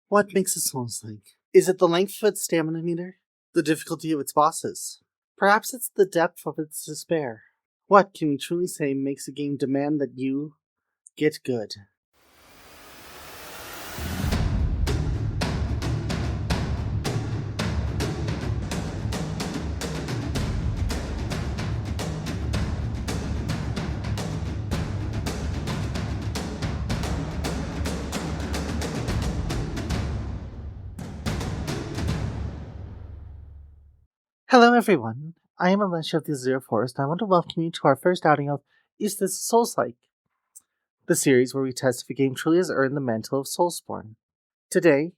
What makes a Souls-like? Is it the length of its stamina meter? The difficulty of its bosses? Perhaps it's the depth of its despair. What can we truly say makes a game demand that you get good? Hello everyone, I am Alesha of the Azure Forest, and I want to welcome you to our first outing of Is This Souls-like? The series where we test if a game truly has earned the mantle of Soulsborne. Today,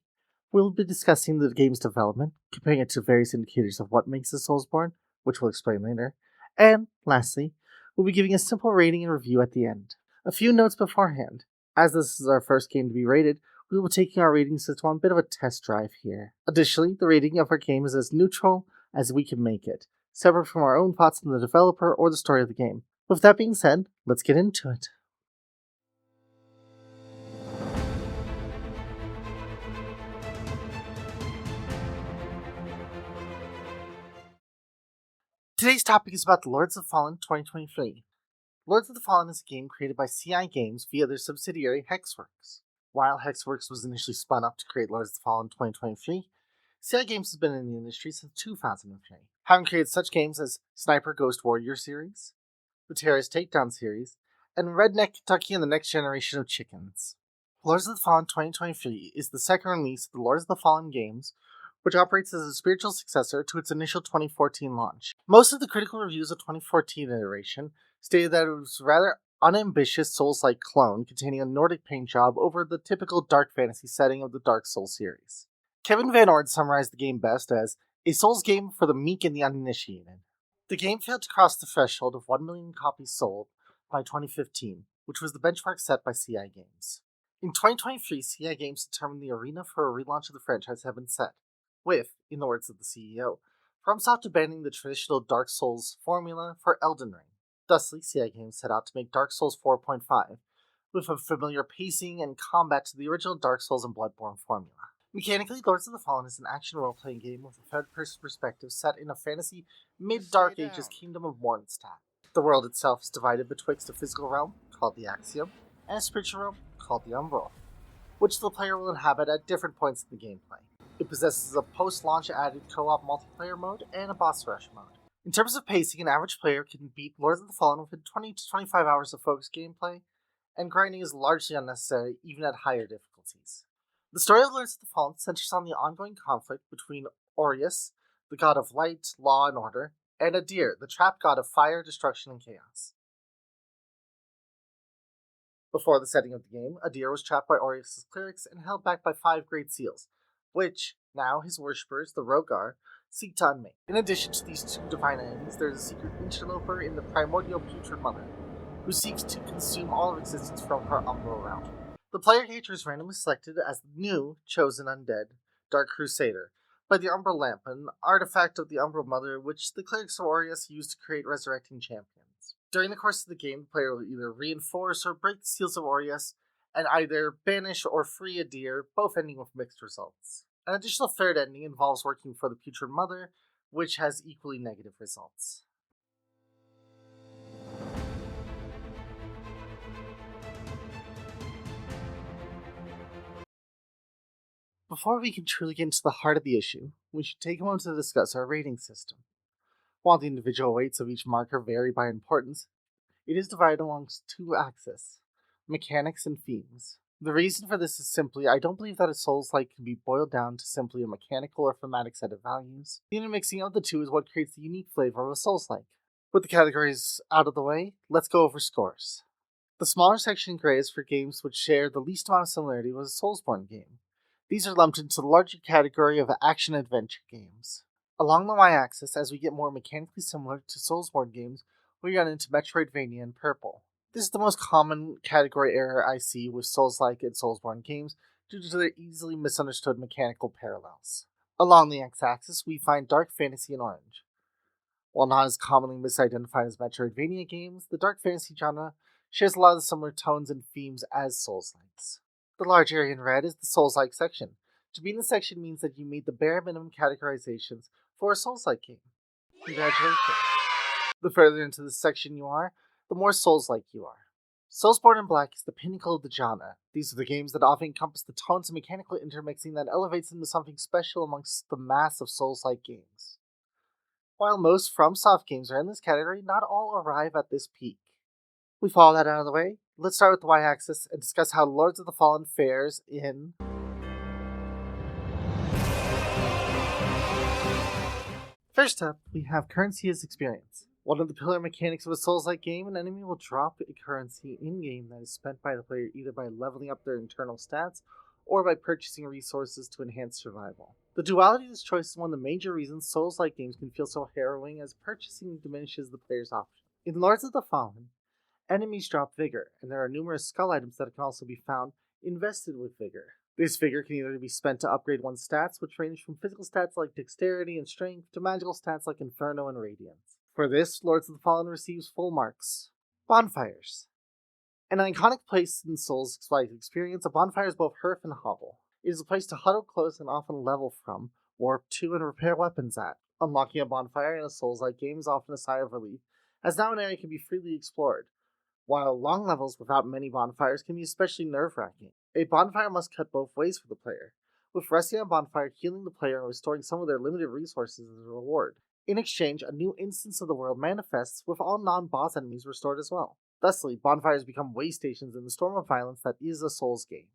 we'll be discussing the game's development, comparing it to various indicators of what makes a Soulsborne, which we'll explain later, and lastly, we'll be giving a simple rating and review at the end. A few notes beforehand. As this is our first game to be rated, we will be taking our rating system on a bit of a test drive here. Additionally, the rating of our game is as neutral as we can make it, separate from our own thoughts on the developer or the story of the game. With that being said, let's get into it. Today's topic is about the Lords of the Fallen 2023. Lords of the Fallen is a game created by CI Games via their subsidiary Hexworks. While Hexworks was initially spun up to create Lords of the Fallen 2023, CI Games has been in the industry since 2003, having created such games as Sniper Ghost Warrior series, the Terrorist Takedown series, and Redneck Kentucky and the Next Generation of Chickens. Lords of the Fallen 2023 is the second release of the Lords of the Fallen games, which operates as a spiritual successor to its initial 2014 launch. Most of the critical reviews of 2014 iteration stated that it was a rather unambitious Souls-like clone containing a Nordic paint job over the typical dark fantasy setting of the Dark Souls series. Kevin Van Ord summarized the game best as a Souls game for the meek and the uninitiated. The game failed to cross the threshold of 1 million copies sold by 2015, which was the benchmark set by CI Games. In 2023, CI Games determined the arena for a relaunch of the franchise had been set, with, in the words of the CEO, FromSoft abandoning the traditional Dark Souls formula for Elden Ring. Thusly, CI Games set out to make Dark Souls 4.5, with a familiar pacing and combat to the original Dark Souls and Bloodborne formula. Mechanically, Lords of the Fallen is an action role-playing game with a third-person perspective set in a fantasy mid-Dark Ages kingdom of Mornstadt. The world itself is divided betwixt a physical realm, called the Axiom, and a spiritual realm, called the Umbral, which the player will inhabit at different points in the gameplay. It possesses a post-launch added co-op multiplayer mode and a boss rush mode. In terms of pacing, an average player can beat Lords of the Fallen within 20 to 25 hours of focused gameplay, and grinding is largely unnecessary even at higher difficulties. The story of Lords of the Fallen centers on the ongoing conflict between Aureus, the god of light, law, and order, and Adir, the trapped god of fire, destruction, and chaos. Before the setting of the game, Adir was trapped by Aureus' clerics and held back by 5 great seals, which, now his worshippers, the Rogar, seek to unmake. In addition to these two divine enemies, there is a secret interloper in the primordial putrid mother, who seeks to consume all of existence from her umbral realm. The player character is randomly selected as the new chosen undead, Dark Crusader, by the Umbral Lamp, an artifact of the Umbral Mother which the clerics of Aureus use to create resurrecting champions. During the course of the game, the player will either reinforce or break the seals of Aureus, and either banish or free Adir, both ending with mixed results. An additional third ending involves working for the Putrid Mother, which has equally negative results. Before we can truly get into the heart of the issue, we should take a moment to discuss our rating system. While the individual weights of each marker vary by importance, it is divided along 2 axes, mechanics and themes. The reason for this is simply, I don't believe that a Souls-like can be boiled down to simply a mechanical or thematic set of values. The intermixing of the two is what creates the unique flavor of a Souls-like. With the categories out of the way, let's go over scores. The smaller section in gray is for games which share the least amount of similarity with a Soulsborne game. These are lumped into the larger category of action-adventure games. Along the y-axis, as we get more mechanically similar to Soulsborne games, we run into Metroidvania in purple. This is the most common category error I see with Souls-like and Soulsborne games due to their easily misunderstood mechanical parallels. Along the x-axis, we find dark fantasy in orange. While not as commonly misidentified as Metroidvania games, the dark fantasy genre shares a lot of the similar tones and themes as Souls-likes. The large area in red is the Souls-like section, To be in this section means that you meet the bare minimum categorizations for a Souls-like game. Congratulations. The further into this section you are, the more Souls-like you are. Soulsborne and Black is the pinnacle of the genre. These are the games that often encompass the tones and mechanical intermixing that elevates them to something special amongst the mass of Souls-like games. While most FromSoft games are in this category, not all arrive at this peak. With all that out of the way, let's start with the y-axis and discuss how Lords of the Fallen fares in... First up, we have currency as experience. One of the pillar mechanics of a Souls-like game, an enemy will drop a currency in-game that is spent by the player either by leveling up their internal stats or by purchasing resources to enhance survival. The duality of this choice is one of the major reasons Souls-like games can feel so harrowing, as purchasing diminishes the player's option. In Lords of the Fallen, enemies drop vigor, and there are numerous skull items that can also be found invested with vigor. This vigor can either be spent to upgrade one's stats, which range from physical stats like dexterity and strength to magical stats like Inferno and Radiance. For this, Lords of the Fallen receives full marks. Bonfires. An iconic place in Souls-like experience, a bonfire is both hearth and hovel. It is a place to huddle close and often level from, warp to, and repair weapons at. Unlocking a bonfire in a Souls-like game is often a sigh of relief, as now an area can be freely explored, while long levels without many bonfires can be especially nerve-wracking. A bonfire must cut both ways for the player, with resting on a bonfire healing the player and restoring some of their limited resources as a reward. In exchange, a new instance of the world manifests, with all non-boss enemies restored as well. Thusly, bonfires become way stations in the storm of violence that is a Souls game.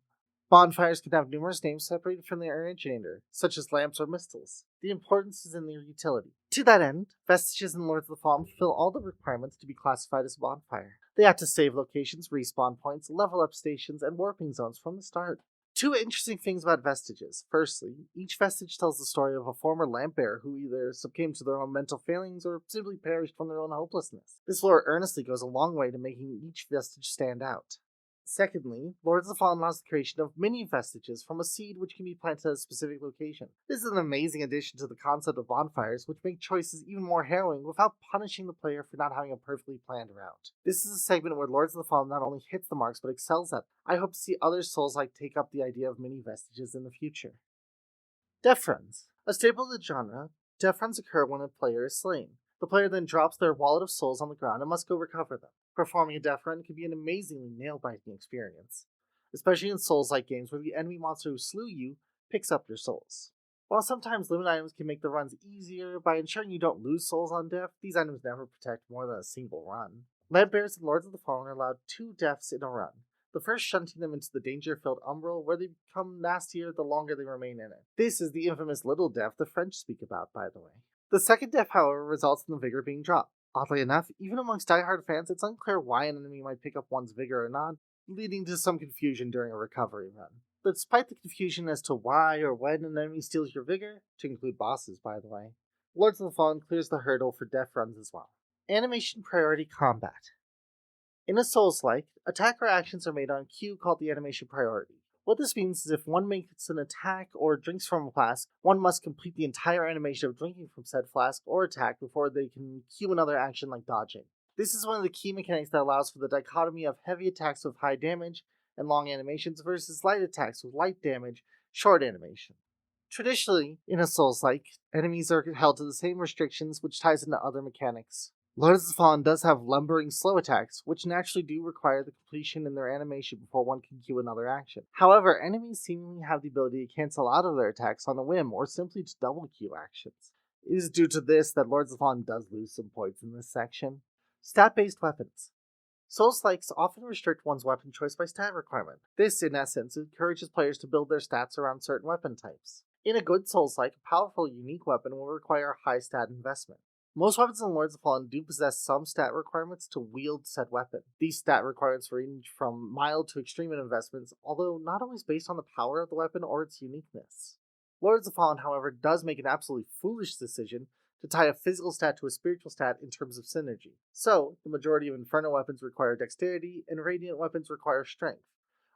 Bonfires can have numerous names separated from their originator, such as lamps or mistles. The importance is in their utility. To that end, vestiges in Lords of the Fallen fulfill all the requirements to be classified as a bonfire. They act as save locations, respawn points, level up stations, and warping zones from the start. Two interesting things about vestiges. Firstly, each vestige tells the story of a former lamp bearer who either succumbed to their own mental failings or simply perished from their own hopelessness. This lore earnestly goes a long way to making each vestige stand out. Secondly, Lords of the Fallen allows the creation of mini vestiges from a seed which can be planted at a specific location. This is an amazing addition to the concept of bonfires, which make choices even more harrowing without punishing the player for not having a perfectly planned route. This is a segment where Lords of the Fallen not only hits the marks but excels at. I hope to see other Souls-like take up the idea of mini vestiges in the future. Death runs. A staple of the genre, death runs occur when a player is slain. The player then drops their wallet of souls on the ground and must go recover them. Performing a death run can be an amazingly nail-biting experience, especially in Souls-like games where the enemy monster who slew you picks up your souls. While sometimes limit items can make the runs easier by ensuring you don't lose souls on death, these items never protect more than a single run. Lead bears and Lords of the Fallen are allowed 2 deaths in a run, the first shunting them into the danger-filled umbral, where they become nastier the longer they remain in it. This is the infamous little death the French speak about, by the way. The second death, however, results in the vigor being dropped. Oddly enough, even amongst diehard fans, it's unclear why an enemy might pick up one's vigor or not, leading to some confusion during a recovery run. But despite the confusion as to why or when an enemy steals your vigor, to include bosses by the way, Lords of the Fallen clears the hurdle for death runs as well. Animation priority combat. In a Souls-like, attacker actions are made on cue called the animation priority. What this means is if one makes an attack or drinks from a flask, one must complete the entire animation of drinking from said flask or attack before they can cue another action like dodging. This is one of the key mechanics that allows for the dichotomy of heavy attacks with high damage and long animations versus light attacks with light damage, short animation. Traditionally, in a Souls-like, enemies are held to the same restrictions, which ties into other mechanics. Lords of the Fallen does have lumbering slow attacks, which naturally do require the completion in their animation before one can cue another action. However, enemies seemingly have the ability to cancel out of their attacks on a whim, or simply to double queue actions. It is due to this that Lords of the Fallen does lose some points in this section. Stat-based weapons. Souls-likes often restrict one's weapon choice by stat requirement. This, in essence, encourages players to build their stats around certain weapon types. In a good Souls-like, a powerful, unique weapon will require a high stat investment. Most weapons in Lords of the Fallen do possess some stat requirements to wield said weapon. These stat requirements range from mild to extreme in investments, although not always based on the power of the weapon or its uniqueness. Lords of the Fallen, however, does make an absolutely foolish decision to tie a physical stat to a spiritual stat in terms of synergy. So, the majority of Inferno weapons require dexterity, and Radiant weapons require strength,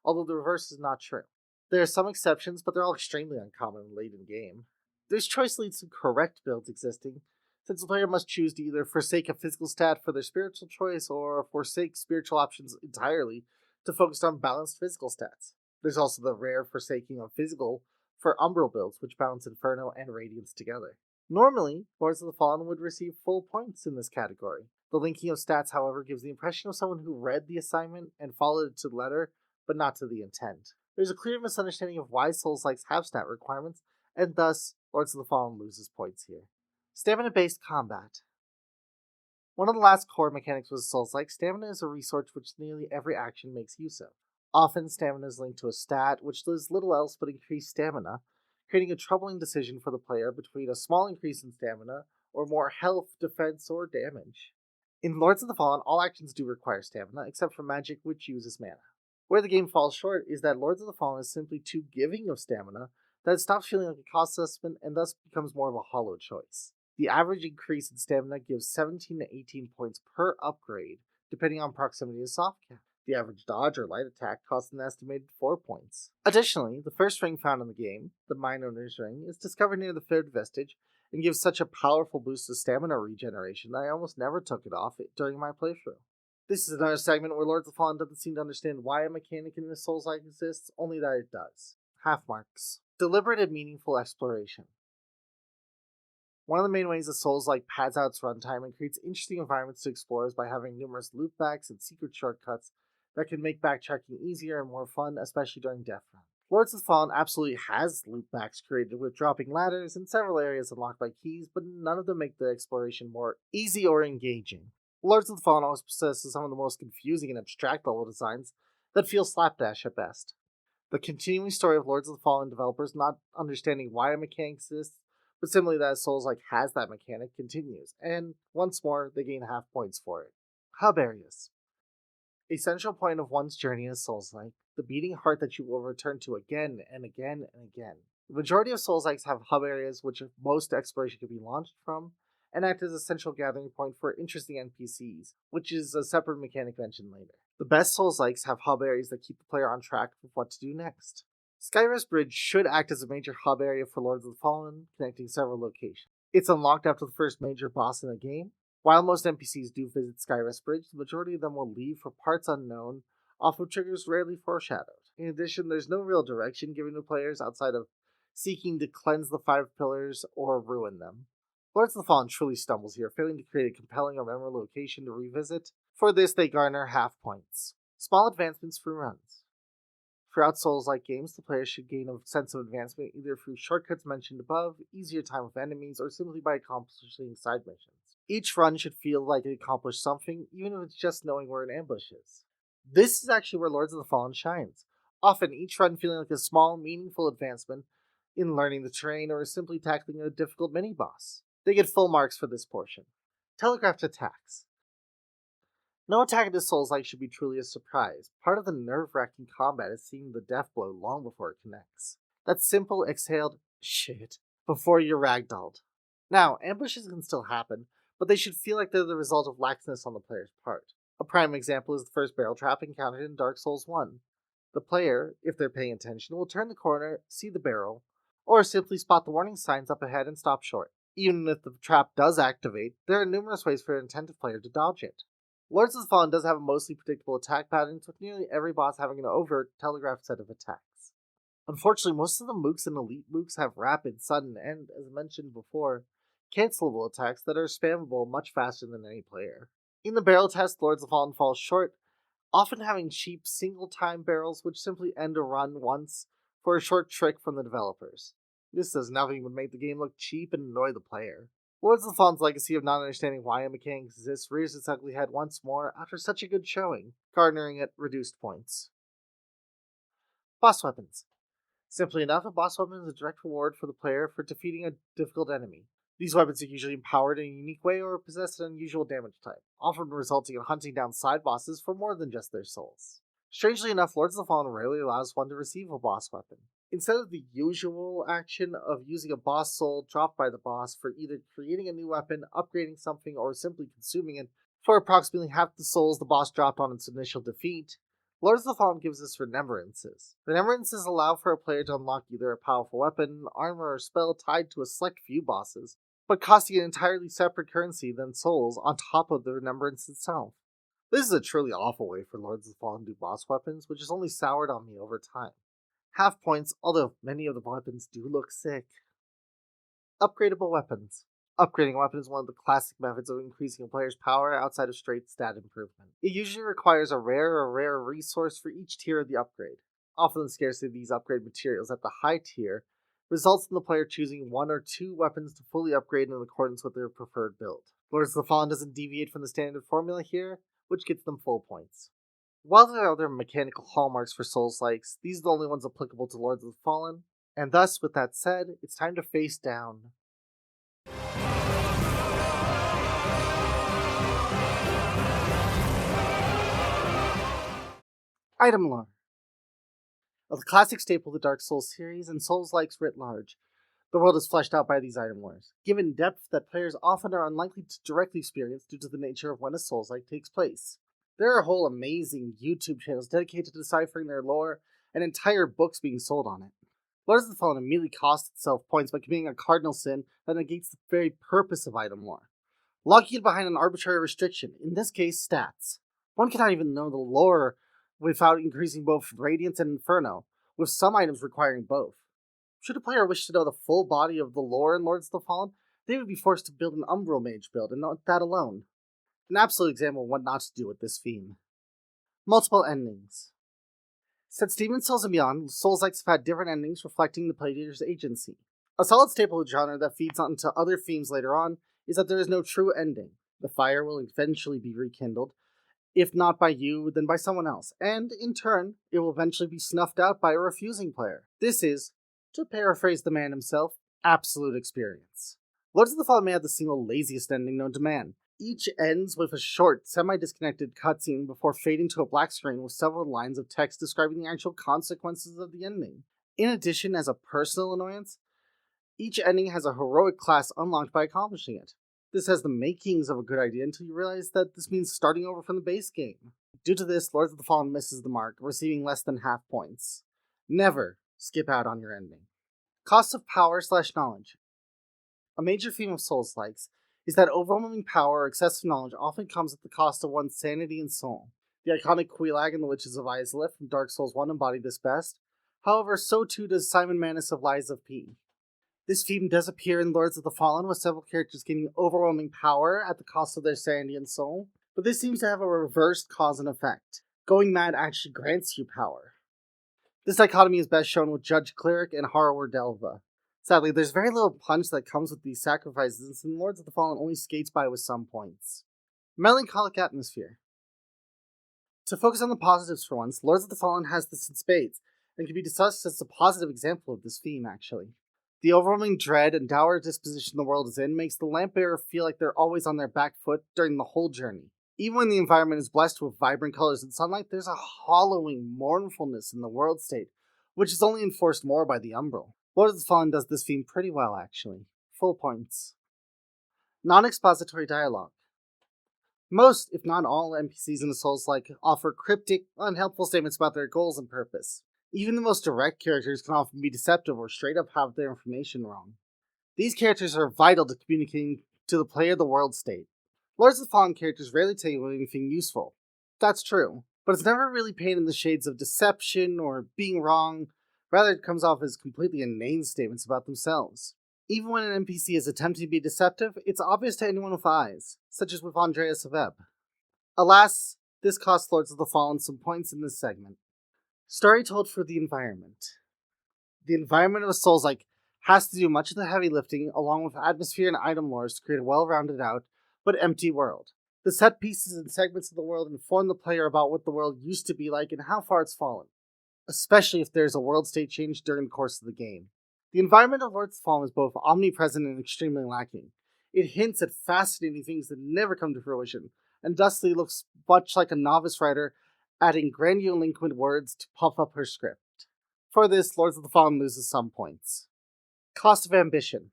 although the reverse is not true. There are some exceptions, but they're all extremely uncommon late in game. This choice leads to correct builds existing, since the player must choose to either forsake a physical stat for their spiritual choice or forsake spiritual options entirely to focus on balanced physical stats. There's also the rare forsaking of physical for Umbral builds, which balance Inferno and Radiance together. Normally, Lords of the Fallen would receive full points in this category. The linking of stats, however, gives the impression of someone who read the assignment and followed it to the letter, but not to the intent. There's a clear misunderstanding of why Souls-likes have stat requirements, and thus, Lords of the Fallen loses points here. Stamina-based combat. One of the last core mechanics with Souls-like, stamina is a resource which nearly every action makes use of. Often, stamina is linked to a stat, which does little else but increase stamina, creating a troubling decision for the player between a small increase in stamina or more health, defense, or damage. In Lords of the Fallen, all actions do require stamina, except for magic, which uses mana. Where the game falls short is that Lords of the Fallen is simply too giving of stamina that it stops feeling like a cost assessment and thus becomes more of a hollow choice. The average increase in stamina gives 17 to 18 points per upgrade, depending on proximity to soft cap. The average dodge or light attack costs an estimated 4 points. Additionally, the first ring found in the game, the Mine Owner's Ring, is discovered near the third vestige and gives such a powerful boost to stamina regeneration that I almost never took it off during my playthrough. This is another segment where Lords of the Fallen doesn't seem to understand why a mechanic in this Souls-like exists, only that it does. Half marks. Deliberate and meaningful exploration. One of the main ways that Souls-like pads out its runtime and creates interesting environments to explore is by having numerous loopbacks and secret shortcuts that can make backtracking easier and more fun, especially during Death Run. Lords of the Fallen absolutely has loopbacks created with dropping ladders and several areas unlocked by keys, but none of them make the exploration more easy or engaging. Lords of the Fallen always possesses some of the most confusing and abstract level designs that feel slapdash at best. The continuing story of Lords of the Fallen developers not understanding why a mechanic exists, but simply that Souls-like has that mechanic, continues, and once more, they gain half points for it. Hub areas. A central point of one's journey is Souls-like, the beating heart that you will return to again and again and again. The majority of Souls-likes have hub areas which most exploration can be launched from, and act as a central gathering point for interesting NPCs, which is a separate mechanic mentioned later. The best Souls-likes have hub areas that keep the player on track with what to do next. Skyrest Bridge should act as a major hub area for Lords of the Fallen, connecting several locations. It's unlocked after the first major boss in the game. While most NPCs do visit Skyrest Bridge, the majority of them will leave for parts unknown, off of triggers rarely foreshadowed. In addition, there's no real direction given to players outside of seeking to cleanse the 5 pillars or ruin them. Lords of the Fallen truly stumbles here, failing to create a compelling or memorable location to revisit. For this, they garner half points. Small advancements through runs. Throughout Souls-like games, the player should gain a sense of advancement either through shortcuts mentioned above, easier time with enemies, or simply by accomplishing side missions. Each run should feel like it accomplished something, even if it's just knowing where an ambush is. This is actually where Lords of the Fallen shines. Often, each run feeling like a small, meaningful advancement in learning the terrain or simply tackling a difficult mini-boss. They get full marks for this portion. Telegraphed attacks. No attack in this Souls-like should be truly a surprise. Part of the nerve-wracking combat is seeing the death blow long before it connects. That simple exhaled shit before you're ragdolled. Now, ambushes can still happen, but they should feel like they're the result of laxness on the player's part. A prime example is the first barrel trap encountered in Dark Souls 1. The player, if they're paying attention, will turn the corner, see the barrel, or simply spot the warning signs up ahead and stop short. Even if the trap does activate, there are numerous ways for an attentive player to dodge it. Lords of the Fallen does have a mostly predictable attack patterns, with nearly every boss having an overt, telegraphed set of attacks. Unfortunately, most of the mooks and elite mooks have rapid, sudden, and, as mentioned before, cancelable attacks that are spammable much faster than any player. In the barrel test, Lords of the Fallen falls short, often having cheap single-time barrels which simply end a run once for a short trick from the developers. This does nothing but make the game look cheap and annoy the player. Lords of the Fallen's legacy of not understanding why a mechanic exists rears its ugly head once more after such a good showing, garnering it reduced points. Boss weapons. Simply enough, a boss weapon is a direct reward for the player for defeating a difficult enemy. These weapons are usually empowered in a unique way or possess an unusual damage type, often resulting in hunting down side bosses for more than just their souls. Strangely enough, Lords of the Fallen rarely allows one to receive a boss weapon. Instead of the usual action of using a boss soul dropped by the boss for either creating a new weapon, upgrading something, or simply consuming it for approximately half the souls the boss dropped on its initial defeat, Lords of the Fallen gives us remembrances. Remembrances allow for a player to unlock either a powerful weapon, armor, or spell tied to a select few bosses, but costing an entirely separate currency than souls on top of the remembrance itself. This is a truly awful way for Lords of the Fallen to do boss weapons, which has only soured on me over time. Half points, although many of the weapons do look sick. Upgradable weapons. Upgrading a weapon is one of the classic methods of increasing a player's power outside of straight stat improvement. It usually requires a rare resource for each tier of the upgrade. Often the scarcity of these upgrade materials at the high tier results in the player choosing one or two weapons to fully upgrade in accordance with their preferred build. Lords of the Fallen doesn't deviate from the standard formula here, which gets them full points. While there are other mechanical hallmarks for Souls-likes, these are the only ones applicable to Lords of the Fallen, and thus, with that said, it's time to face down. Item lore. A classic staple of the Dark Souls series and Souls-likes writ large, the world is fleshed out by these item lores, given depth that players often are unlikely to directly experience due to the nature of when a Souls-like takes place. There are whole amazing YouTube channels dedicated to deciphering their lore, and entire books being sold on it. Lords of the Fallen immediately costs itself points by committing a cardinal sin that negates the very purpose of item lore, locking it behind an arbitrary restriction, in this case stats. One cannot even know the lore without increasing both Radiance and Inferno, with some items requiring both. Should a player wish to know the full body of the lore in Lords of the Fallen, they would be forced to build an Umbral Mage build, and not that alone. An absolute example of what not to do with this theme. Multiple endings. Since Demon Souls and beyond, Souls-likes have had different endings reflecting the player's agency. A solid staple of genre that feeds onto other themes later on is that there is no true ending. The fire will eventually be rekindled, if not by you, then by someone else, and, in turn, it will eventually be snuffed out by a refusing player. This is, to paraphrase the man himself, absolute experience. Lords of the Fallen may have the single laziest ending known to man. Each ends with a short, semi-disconnected cutscene before fading to a black screen with several lines of text describing the actual consequences of the ending. In addition, as a personal annoyance, each ending has a heroic class unlocked by accomplishing it. This has the makings of a good idea until you realize that this means starting over from the base game. Due to this, Lords of the Fallen misses the mark, receiving less than half points. Never skip out on your ending. Cost of power/knowledge. A major theme of Souls-likes is that overwhelming power or excessive knowledge often comes at the cost of one's sanity and soul. The iconic Quelaag and the Witches of Izalith from Dark Souls 1 embody this best. However, so too does Simon Manus of Lies of P. This theme does appear in Lords of the Fallen, with several characters gaining overwhelming power at the cost of their sanity and soul, but this seems to have a reversed cause and effect. Going mad actually grants you power. This dichotomy is best shown with Judge Cleric and Harrower Delva. Sadly, there's very little punch that comes with these sacrifices, and Lords of the Fallen only skates by with some points. Melancholic atmosphere. To focus on the positives for once, Lords of the Fallen has this in spades, and can be discussed as a positive example of this theme, actually. The overwhelming dread and dour disposition the world is in makes the Lampbearer feel like they're always on their back foot during the whole journey. Even when the environment is blessed with vibrant colors and sunlight, there's a hollowing mournfulness in the world state, which is only enforced more by the Umbral. Lord of the Fallen does this theme pretty well, actually. Full points. Non-expository dialogue. Most, if not all, NPCs in a Souls-like offer cryptic, unhelpful statements about their goals and purpose. Even the most direct characters can often be deceptive or straight up have their information wrong. These characters are vital to communicating to the player the world state. Lords of the Fallen characters rarely tell you anything useful. That's true, but it's never really painted in the shades of deception or being wrong. Rather, it comes off as completely inane statements about themselves. Even when an NPC is attempting to be deceptive, it's obvious to anyone with eyes, such as with Andreas of Ebb. Alas, this cost Lords of the Fallen some points in this segment. Story told for the environment. The environment of a Souls-like has to do much of the heavy lifting, along with atmosphere and item lores to create a well-rounded out, but empty world. The set pieces and segments of the world inform the player about what the world used to be like and how far it's fallen, especially if there's a world state change during the course of the game. The environment of Lords of the Fallen is both omnipresent and extremely lacking. It hints at fascinating things that never come to fruition, and thusly looks much like a novice writer adding grandiloquent words to puff up her script. For this, Lords of the Fallen loses some points. Cost of ambition.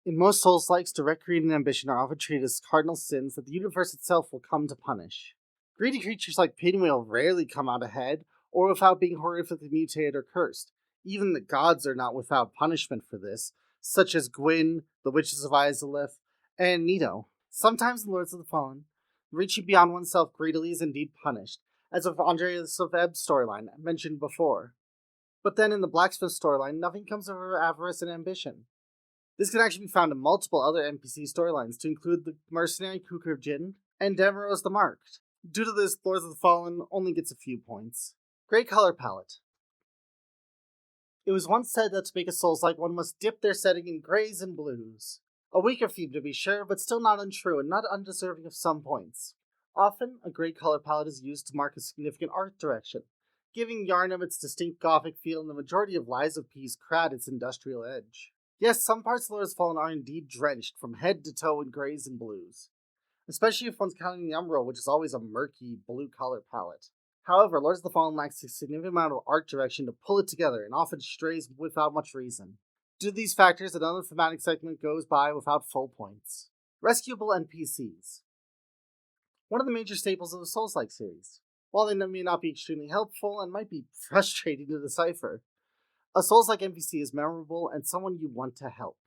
In most Souls-likes, direct greed and ambition are often treated as cardinal sins that the universe itself will come to punish. Greedy creatures like Pinwheel rarely come out ahead, or without being horrifically mutated or cursed. Even the gods are not without punishment for this, such as Gwyn, the Witches of Izalith, and Nito. Sometimes in Lords of the Fallen, reaching beyond oneself greedily is indeed punished, as with Andreas of Ebb's storyline mentioned before. But then in the Blacksmith storyline, nothing comes of her avarice and ambition. This can actually be found in multiple other NPC storylines, to include the mercenary Kukur Jin and Demaros the Marked. Due to this, Lords of the Fallen only gets a few points. Great color palette. It was once said that to make a Souls-like, one must dip their setting in greys and blues. A weaker theme to be sure, but still not untrue and not undeserving of some points. Often, a grey color palette is used to mark a significant art direction, giving Yharnam its distinct gothic feel and the majority of Lies of P's Crad its industrial edge. Yes, some parts of Lords of the Fallen are indeed drenched from head to toe in greys and blues, especially if one's counting the Umbral, which is always a murky blue color palette. However, Lords of the Fallen lacks a significant amount of art direction to pull it together and often strays without much reason. Due to these factors, another thematic segment goes by without full points. Rescuable NPCs. One of the major staples of the Souls-like series. While they may not be extremely helpful and might be frustrating to decipher, a Souls-like NPC is memorable and someone you want to help.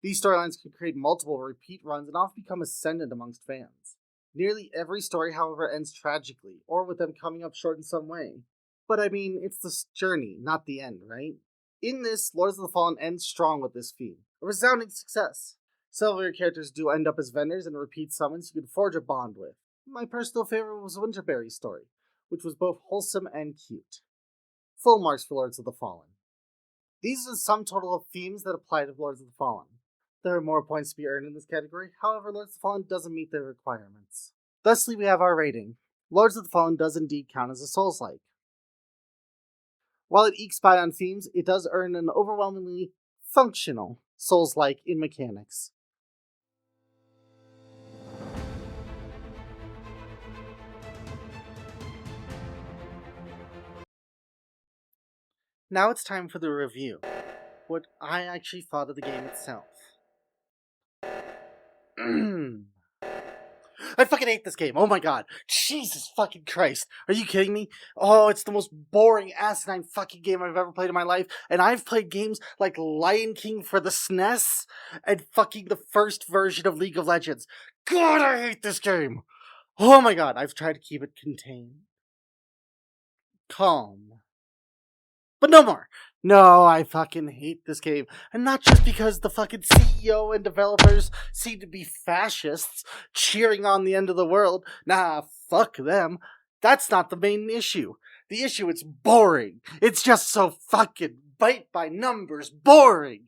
These storylines can create multiple repeat runs and often become ascendant amongst fans. Nearly every story, however, ends tragically, or with them coming up short in some way. But I mean, it's the journey, not the end, right? In this, Lords of the Fallen ends strong with this theme. A resounding success. Several of your characters do end up as vendors and repeat summons you can forge a bond with. My personal favorite was Winterberry's story, which was both wholesome and cute. Full marks for Lords of the Fallen. These are the sum total of themes that apply to Lords of the Fallen. There are more points to be earned in this category, however, Lords of the Fallen doesn't meet their requirements. Thusly, we have our rating. Lords of the Fallen does indeed count as a Souls-like. While it ekes by on themes, it does earn an overwhelmingly functional Souls-like in mechanics. Now it's time for the review. What I actually thought of the game itself. I fucking hate this game. Oh my god. Jesus fucking Christ. Are you kidding me? Oh, it's the most boring, asinine fucking game I've ever played in my life. And I've played games like Lion King for the SNES and fucking the first version of League of Legends. God, I hate this game. Oh my god. I've tried to keep it contained. Calm. But no more. No, I fucking hate this game. And not just because the fucking CEO and developers seem to be fascists cheering on the end of the world. Nah, fuck them. That's not the main issue. The issue is boring. It's just so fucking bite by numbers boring.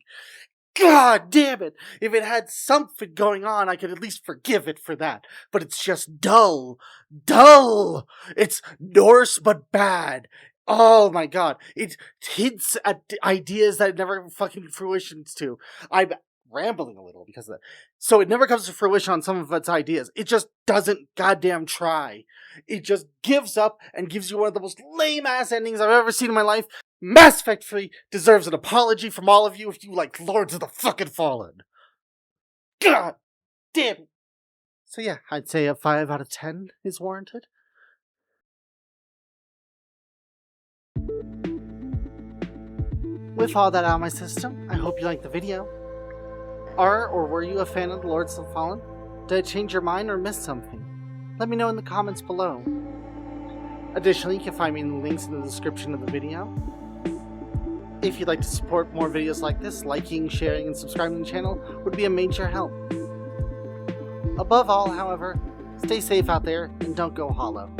God damn it. If it had something going on, I could at least forgive it for that. But it's just dull. Dull. It's Norse but bad. Oh my god, it hints at ideas that it never fucking fruitions to. I'm rambling a little because of that. So it never comes to fruition on some of its ideas. It just doesn't goddamn try. It just gives up and gives you one of the most lame-ass endings I've ever seen in my life. Mass Effect 3 deserves an apology from all of you if you like Lords of the fucking Fallen. God damn it. So yeah, I'd say a 5 out of 10 is warranted. With all that out of my system, I hope you liked the video. Are or were you a fan of the Lords of the Fallen? Did it change your mind or miss something? Let me know in the comments below. Additionally, you can find me in the links in the description of the video. If you'd like to support more videos like this, liking, sharing, and subscribing to the channel would be a major help. Above all, however, stay safe out there and don't go hollow.